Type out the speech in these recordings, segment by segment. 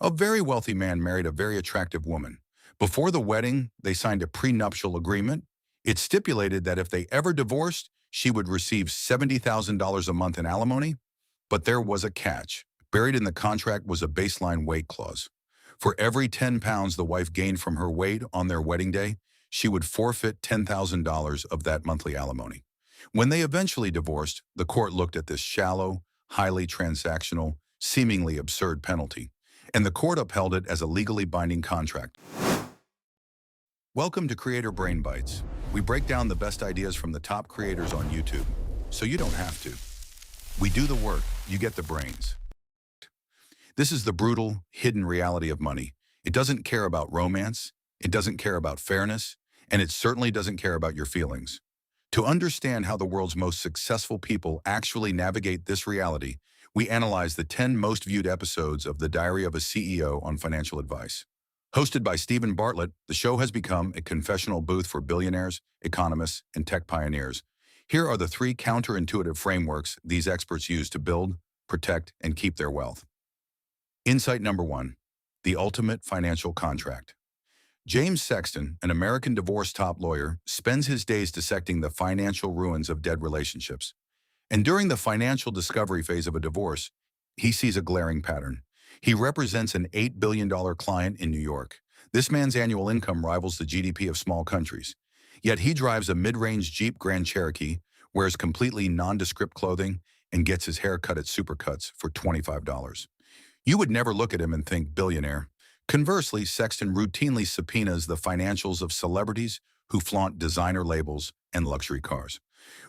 A very wealthy man married a very attractive woman. Before the wedding, they signed a prenuptial agreement. It stipulated that if they ever divorced, she would receive $70,000 a month in alimony. But there was a catch. Buried in the contract was a baseline weight clause. For every 10 pounds the wife gained from her weight on their wedding day, she would forfeit $10,000 of that monthly alimony. When they eventually divorced, the court looked at this shallow, highly transactional, seemingly absurd penalty, and the court upheld it as a legally binding contract. Welcome to Creator Brain Bites. We break down the best ideas from the top creators on YouTube, so you don't have to. We do the work, you get the brains. This is the brutal, hidden reality of money. It doesn't care about romance, it doesn't care about fairness, and it certainly doesn't care about your feelings. To understand how the world's most successful people actually navigate this reality, we analyze the 10 most viewed episodes of The Diary of a CEO on Financial Advice. Hosted by Stephen Bartlett, the show has become a confessional booth for billionaires, economists, and tech pioneers. Here are the 3 counterintuitive frameworks these experts use to build, protect, and keep their wealth. Insight number 1, the ultimate financial contract. James Sexton, an American divorce top lawyer, spends his days dissecting the financial ruins of dead relationships. And during the financial discovery phase of a divorce, he sees a glaring pattern. He represents an $8 billion client in New York. This man's annual income rivals the GDP of small countries. Yet he drives a mid-range Jeep Grand Cherokee, wears completely nondescript clothing, and gets his hair cut at Supercuts for $25. You would never look at him and think billionaire. Conversely, Sexton routinely subpoenas the financials of celebrities who flaunt designer labels and luxury cars.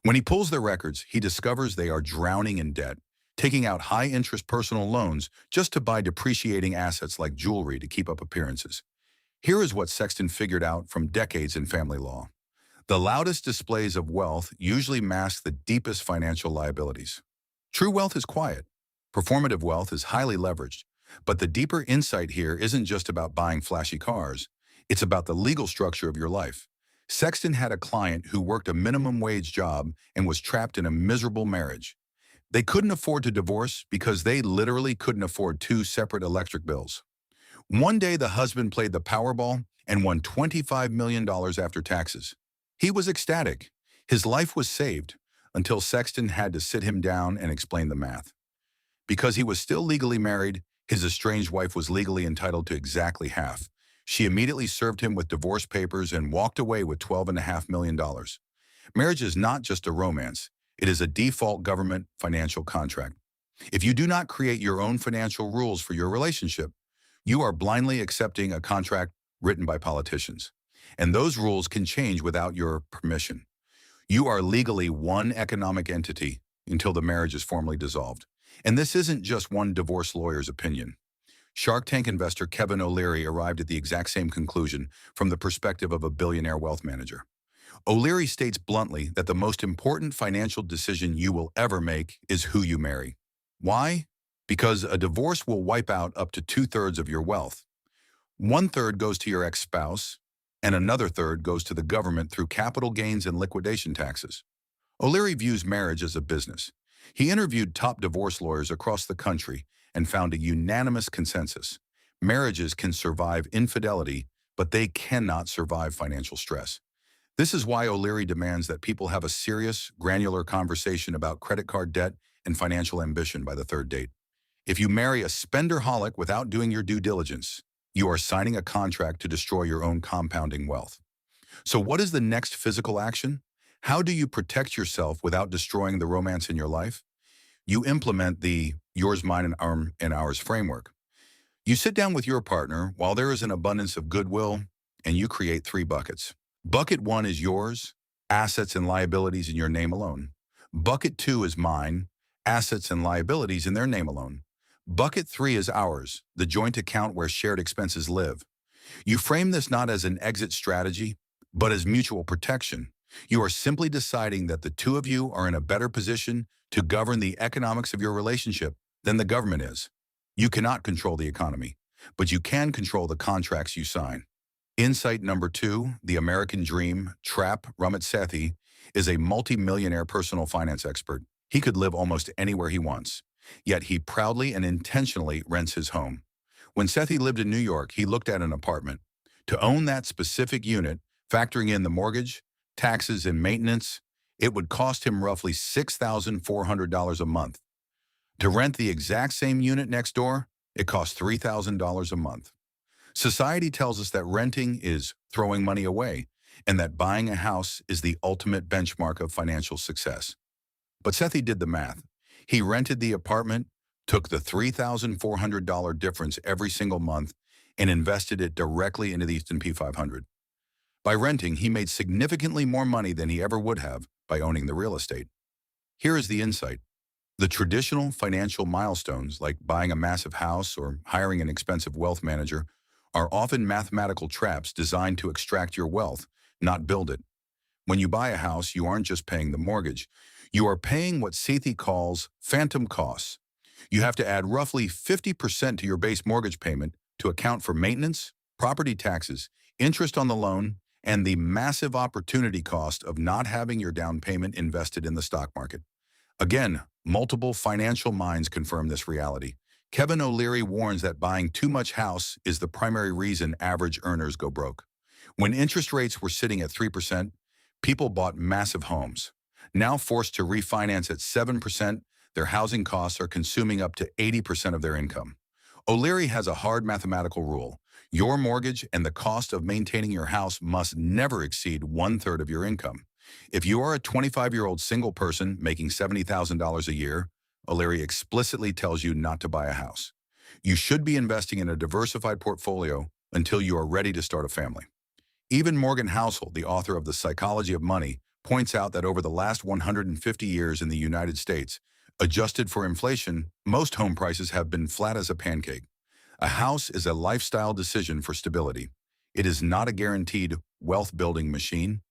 When he pulls their records, he discovers they are drowning in debt, taking out high-interest personal loans just to buy depreciating assets like jewelry to keep up appearances. Here is what Sexton figured out from decades in family law. The loudest displays of wealth usually mask the deepest financial liabilities. True wealth is quiet. Performative wealth is highly leveraged. But the deeper insight here isn't just about buying flashy cars. It's about the legal structure of your life. Sexton had a client who worked a minimum wage job and was trapped in a miserable marriage. They couldn't afford to divorce because they literally couldn't afford 2 separate electric bills. One day, the husband played the Powerball and won $25 million after taxes. He was ecstatic. His life was saved until Sexton had to sit him down and explain the math. Because he was still legally married, his estranged wife was legally entitled to exactly half. She immediately served him with divorce papers and walked away with $12.5 million. Marriage is not just a romance. It is a default government financial contract. If you do not create your own financial rules for your relationship, you are blindly accepting a contract written by politicians. And those rules can change without your permission. You are legally one economic entity until the marriage is formally dissolved. And this isn't just one divorce lawyer's opinion. Shark Tank investor Kevin O'Leary arrived at the exact same conclusion from the perspective of a billionaire wealth manager. O'Leary states bluntly that the most important financial decision you will ever make is who you marry. Why? Because a divorce will wipe out up to 2/3 of your wealth. 1/3 goes to your ex-spouse, and another third goes to the government through capital gains and liquidation taxes. O'Leary views marriage as a business. He interviewed top divorce lawyers across the country and found a unanimous consensus. Marriages can survive infidelity, but they cannot survive financial stress. This is why O'Leary demands that people have a serious, granular conversation about credit card debt and financial ambition by the 3rd date. If you marry a spenderholic without doing your due diligence, you are signing a contract to destroy your own compounding wealth. So what is the next physical action? How do you protect yourself without destroying the romance in your life? You implement the yours, mine, and ours framework. You sit down with your partner while there is an abundance of goodwill, and you create 3 buckets. Bucket 1 is yours, assets and liabilities in your name alone. Bucket 2 is mine, assets and liabilities in their name alone. Bucket 3 is ours, the joint account where shared expenses live. You frame this not as an exit strategy, but as mutual protection. You are simply deciding that the 2 of you are in a better position to govern the economics of your relationship than the government is. You cannot control the economy, but you can control the contracts you sign. Insight number 2, the American dream, Trap Ramit Sethi, is a multi-millionaire personal finance expert. He could live almost anywhere he wants, yet he proudly and intentionally rents his home. When Sethi lived in New York, he looked at an apartment. To own that specific unit, factoring in the mortgage, taxes, and maintenance, it would cost him roughly $6,400 a month. To rent the exact same unit next door, it costs $3,000 a month. Society tells us that renting is throwing money away and that buying a house is the ultimate benchmark of financial success. But Sethi did the math. He rented the apartment, took the $3,400 difference every single month, and invested it directly into the S&P 500. By renting, he made significantly more money than he ever would have by owning the real estate. Here is the insight. The traditional financial milestones, like buying a massive house or hiring an expensive wealth manager, are often mathematical traps designed to extract your wealth, not build it. When you buy a house, you aren't just paying the mortgage. You are paying what Sethi calls phantom costs. You have to add roughly 50% to your base mortgage payment to account for maintenance, property taxes, interest on the loan, and the massive opportunity cost of not having your down payment invested in the stock market. Again, multiple financial minds confirm this reality. Kevin O'Leary warns that buying too much house is the primary reason average earners go broke. When interest rates were sitting at 3%, people bought massive homes. Now forced to refinance at 7%, their housing costs are consuming up to 80% of their income. O'Leary has a hard mathematical rule. Your mortgage and the cost of maintaining your house must never exceed 1/3 of your income. If you are a 25-year-old single person making $70,000 a year, O'Leary explicitly tells you not to buy a house. You should be investing in a diversified portfolio until you are ready to start a family. Even Morgan Housel, the author of The Psychology of Money, points out that over the last 150 years in the United States, adjusted for inflation, most home prices have been flat as a pancake. A house is a lifestyle decision for stability. It is not a guaranteed wealth-building machine,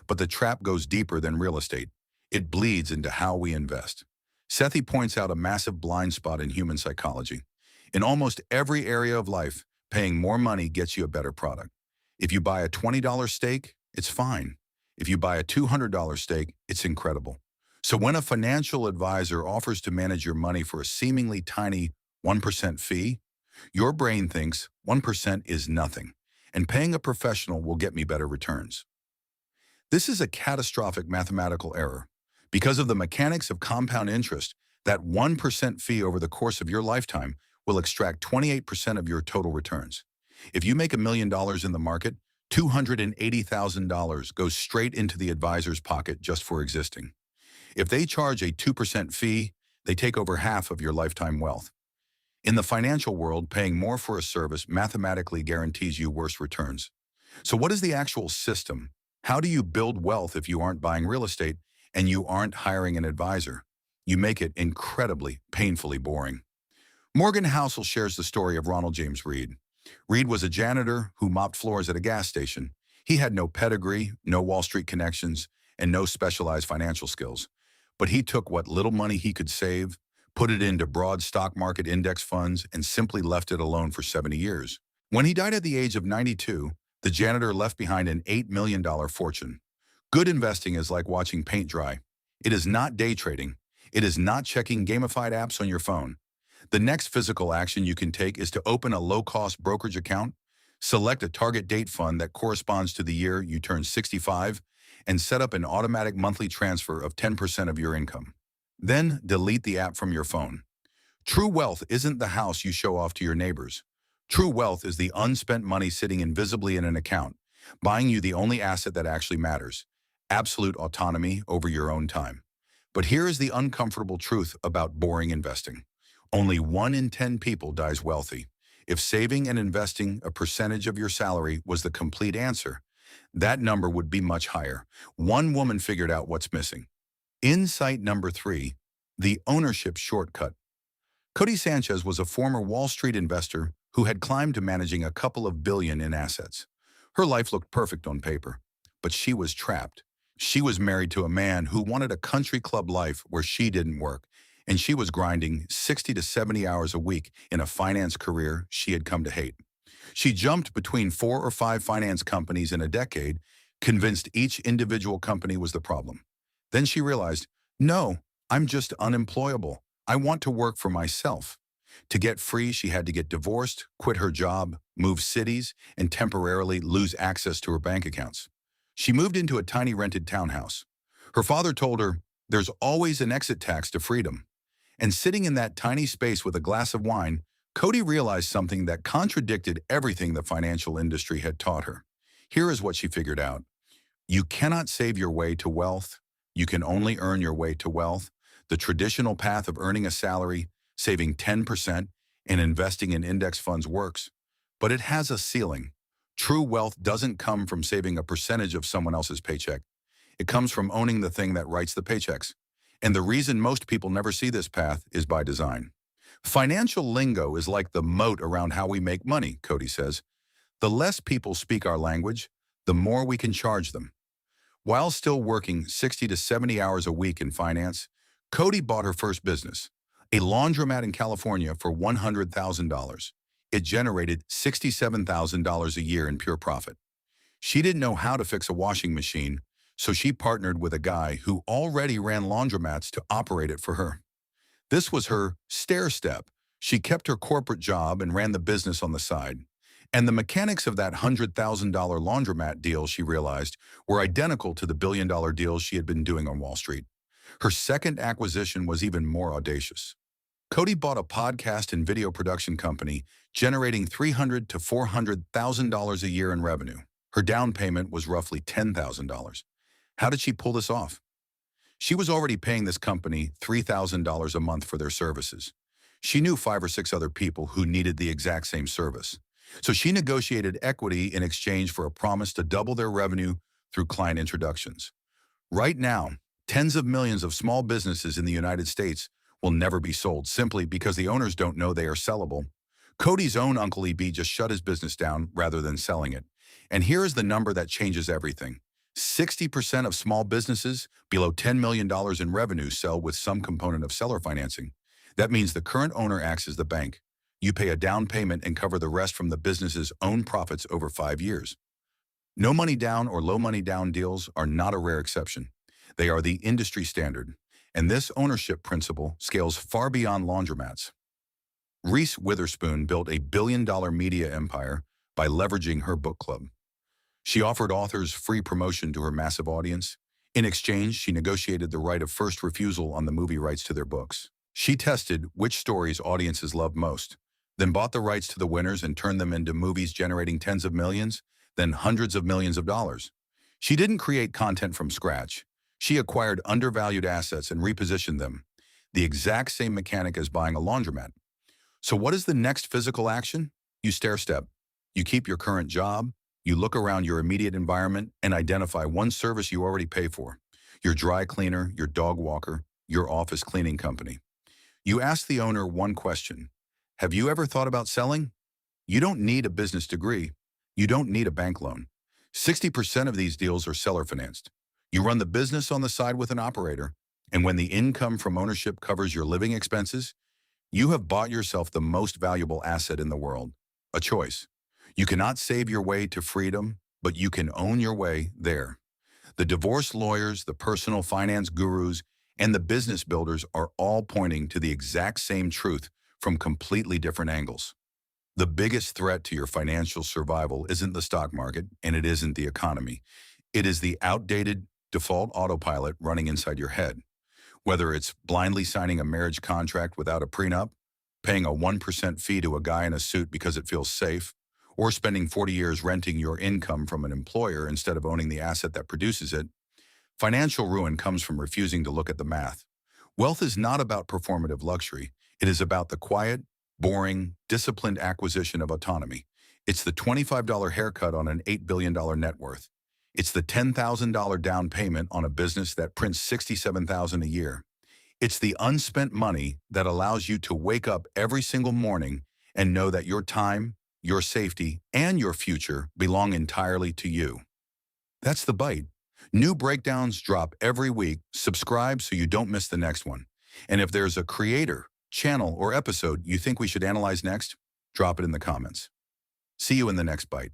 but the trap goes deeper than real estate. It bleeds into how we invest. Sethi points out a massive blind spot in human psychology. In almost every area of life, paying more money gets you a better product. If you buy a $20 steak, it's fine. If you buy a $200 steak, it's incredible. So when a financial advisor offers to manage your money for a seemingly tiny 1% fee, your brain thinks 1% is nothing, and paying a professional will get me better returns. This is a catastrophic mathematical error. Because of the mechanics of compound interest, that 1% fee over the course of your lifetime will extract 28% of your total returns. If you make $1 million in the market, $280,000 goes straight into the advisor's pocket just for existing. If they charge a 2% fee, they take over half of your lifetime wealth. In the financial world, paying more for a service mathematically guarantees you worse returns. So what is the actual system? How do you build wealth if you aren't buying real estate and you aren't hiring an advisor? You make it incredibly, painfully boring. Morgan Housel shares the story of Ronald James Reed. Reed was a janitor who mopped floors at a gas station. He had no pedigree, no Wall Street connections, and no specialized financial skills. But he took what little money he could save, put it into broad stock market index funds, and simply left it alone for 70 years. When he died at the age of 92, the janitor left behind an $8 million fortune. Good investing is like watching paint dry. It is not day trading. It is not checking gamified apps on your phone. The next physical action you can take is to open a low-cost brokerage account, select a target date fund that corresponds to the year you turn 65, and set up an automatic monthly transfer of 10% of your income. Then delete the app from your phone. True wealth isn't the house you show off to your neighbors. True wealth is the unspent money sitting invisibly in an account, buying you the only asset that actually matters: absolute autonomy over your own time. But here is the uncomfortable truth about boring investing. Only 1 in 10 people dies wealthy. If saving and investing a percentage of your salary was the complete answer, that number would be much higher. One woman figured out what's missing. Insight number 3, the ownership shortcut. Cody Sanchez was a former Wall Street investor who had climbed to managing a couple of billion in assets. Her life looked perfect on paper, but she was trapped. She was married to a man who wanted a country club life where she didn't work, and she was grinding 60 to 70 hours a week in a finance career she had come to hate. She jumped between 4 or 5 finance companies in a decade, convinced each individual company was the problem. Then she realized, no, I'm just unemployable. I want to work for myself. To get free, she had to get divorced, quit her job, move cities, and temporarily lose access to her bank accounts. She moved into a tiny rented townhouse. Her father told her, "There's always an exit tax to freedom." And sitting in that tiny space with a glass of wine, Cody realized something that contradicted everything the financial industry had taught her. Here is what she figured out. You cannot save your way to wealth. You can only earn your way to wealth. The traditional path of earning a salary, saving 10%, and investing in index funds works, but it has a ceiling. True wealth doesn't come from saving a percentage of someone else's paycheck. It comes from owning the thing that writes the paychecks. And the reason most people never see this path is by design. Financial lingo is like the moat around how we make money, Cody says. The less people speak our language, the more we can charge them. While still working 60 to 70 hours a week in finance, Cody bought her first business, a laundromat in California for $100,000. It generated $67,000 a year in pure profit. She didn't know how to fix a washing machine, so she partnered with a guy who already ran laundromats to operate it for her. This was her stair step. She kept her corporate job and ran the business on the side. And the mechanics of that $100,000 laundromat deal, she realized, were identical to the billion-dollar deals she had been doing on Wall Street. Her second acquisition was even more audacious. Cody bought a podcast and video production company, generating $300,000 to $400,000 a year in revenue. Her down payment was roughly $10,000. How did she pull this off? She was already paying this company $3,000 a month for their services. She knew 5 or 6 other people who needed the exact same service. So she negotiated equity in exchange for a promise to double their revenue through client introductions. Right now, tens of millions of small businesses in the United States will never be sold simply because the owners don't know they are sellable. Cody's own Uncle EB just shut his business down rather than selling it. And here is the number that changes everything. 60% of small businesses below $10 million in revenue sell with some component of seller financing. That means the current owner acts as the bank. You pay a down payment and cover the rest from the business's own profits over 5 years. No money down or low money down deals are not a rare exception. They are the industry standard, and this ownership principle scales far beyond laundromats. Reese Witherspoon built a billion-dollar media empire by leveraging her book club. She offered authors free promotion to her massive audience. In exchange, she negotiated the right of first refusal on the movie rights to their books. She tested which stories audiences loved most, then bought the rights to the winners and turned them into movies generating tens of millions, then hundreds of millions of dollars. She didn't create content from scratch. She acquired undervalued assets and repositioned them, the exact same mechanic as buying a laundromat. So what is the next physical action? You stair-step. You keep your current job, you look around your immediate environment and identify one service you already pay for: your dry cleaner, your dog walker, your office cleaning company. You ask the owner one question: have you ever thought about selling? You don't need a business degree. You don't need a bank loan. 60% of these deals are seller financed. You run the business on the side with an operator, and when the income from ownership covers your living expenses, you have bought yourself the most valuable asset in the world: a choice. You cannot save your way to freedom, but you can own your way there. The divorce lawyers, the personal finance gurus, and the business builders are all pointing to the exact same truth from completely different angles. The biggest threat to your financial survival isn't the stock market, and it isn't the economy. It is the outdated default autopilot running inside your head. Whether it's blindly signing a marriage contract without a prenup, paying a 1% fee to a guy in a suit because it feels safe, or spending 40 years renting your income from an employer instead of owning the asset that produces it, financial ruin comes from refusing to look at the math. Wealth is not about performative luxury. It is about the quiet, boring, disciplined acquisition of autonomy. It's the $25 haircut on an $8 billion net worth. It's the $10,000 down payment on a business that prints $67,000 a year. It's the unspent money that allows you to wake up every single morning and know that your time, your safety, and your future belong entirely to you. That's the bite. New breakdowns drop every week. Subscribe so you don't miss the next one. And if there's a creator, channel, or episode you think we should analyze next, drop it in the comments. See you in the next bite.